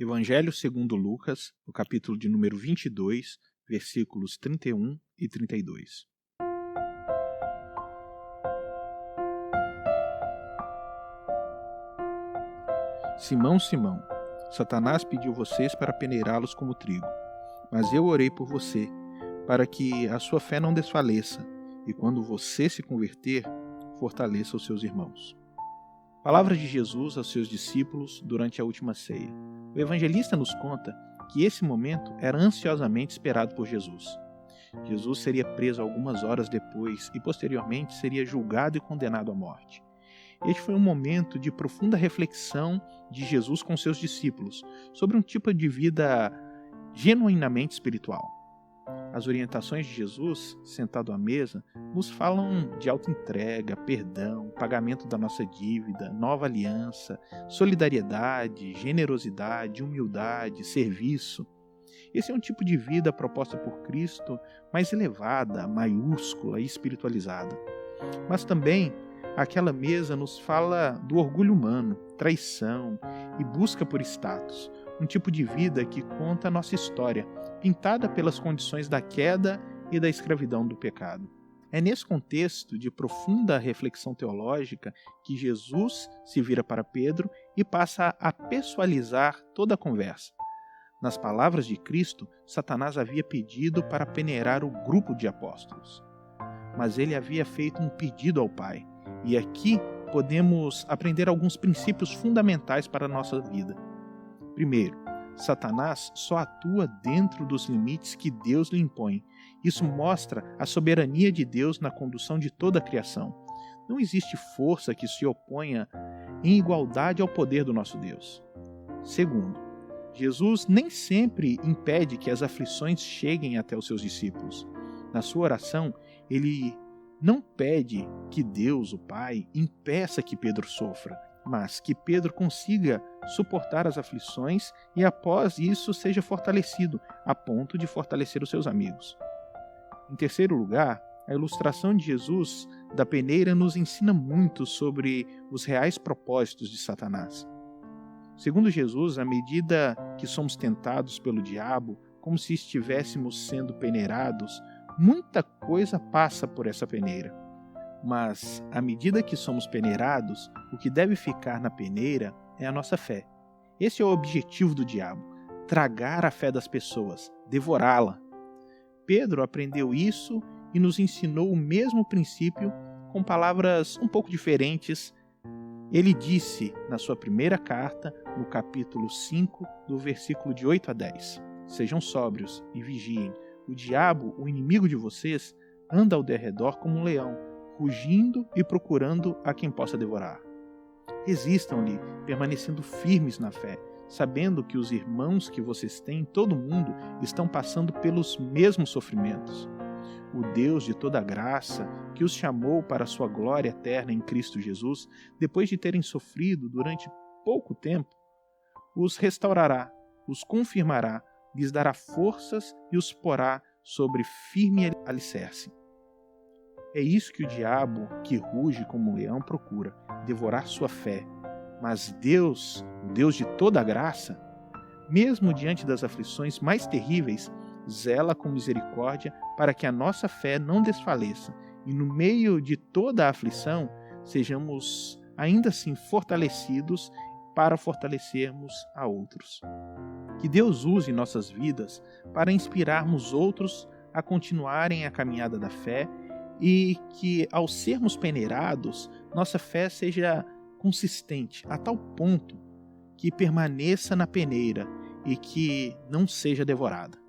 Evangelho segundo Lucas, o capítulo de número 22, versículos 31 e 32. Simão, Simão, Satanás pediu vocês para peneirá-los como trigo, mas eu orei por você, para que a sua fé não desfaleça, e quando você se converter, fortaleça os seus irmãos. Palavras de Jesus aos seus discípulos durante a última ceia. O evangelista nos conta que esse momento era ansiosamente esperado por Jesus. Jesus seria preso algumas horas depois e posteriormente seria julgado e condenado à morte. Este foi um momento de profunda reflexão de Jesus com seus discípulos sobre um tipo de vida genuinamente espiritual. As orientações de Jesus, sentado à mesa, nos falam de autoentrega, perdão, pagamento da nossa dívida, nova aliança, solidariedade, generosidade, humildade, serviço. Esse é um tipo de vida proposta por Cristo, mais elevada, maiúscula e espiritualizada. Mas também aquela mesa nos fala do orgulho humano, traição e busca por status, um tipo de vida que conta a nossa história, pintada pelas condições da queda e da escravidão do pecado. É nesse contexto de profunda reflexão teológica que Jesus se vira para Pedro e passa a pessoalizar toda a conversa. Nas palavras de Cristo, Satanás havia pedido para peneirar o grupo de apóstolos. Mas ele havia feito um pedido ao Pai. E aqui podemos aprender alguns princípios fundamentais para a nossa vida. Primeiro, Satanás só atua dentro dos limites que Deus lhe impõe. Isso mostra a soberania de Deus na condução de toda a criação. Não existe força que se oponha em igualdade ao poder do nosso Deus. Segundo, Jesus nem sempre impede que as aflições cheguem até os seus discípulos. Na sua oração, ele não pede que Deus, o Pai, impeça que Pedro sofra, mas que Pedro consiga suportar as aflições e após isso seja fortalecido, a ponto de fortalecer os seus amigos. Em terceiro lugar, a ilustração de Jesus da peneira nos ensina muito sobre os reais propósitos de Satanás. Segundo Jesus, à medida que somos tentados pelo diabo, como se estivéssemos sendo peneirados, muita coisa passa por essa peneira. Mas, à medida que somos peneirados, o que deve ficar na peneira é a nossa fé. Esse é o objetivo do diabo: tragar a fé das pessoas, devorá-la. Pedro aprendeu isso e nos ensinou o mesmo princípio com palavras um pouco diferentes. Ele disse na sua primeira carta, no capítulo 5, do versículo de 8 a 10: Sejam sóbrios e vigiem. O diabo, o inimigo de vocês, anda ao derredor como um leão, rugindo e procurando a quem possa devorar. Resistam-lhe, permanecendo firmes na fé, sabendo que os irmãos que vocês têm em todo o mundo estão passando pelos mesmos sofrimentos. O Deus de toda graça, que os chamou para a sua glória eterna em Cristo Jesus, depois de terem sofrido durante pouco tempo, os restaurará, os confirmará, lhes dará forças e os porá sobre firme alicerce. É isso que o diabo, que ruge como um leão, procura, devorar sua fé. Mas Deus, o Deus de toda graça, mesmo diante das aflições mais terríveis, zela com misericórdia para que a nossa fé não desfaleça e no meio de toda a aflição sejamos ainda assim fortalecidos para fortalecermos a outros. Que Deus use nossas vidas para inspirarmos outros a continuarem a caminhada da fé e que, ao sermos peneirados, nossa fé seja consistente a tal ponto que permaneça na peneira e que não seja devorada.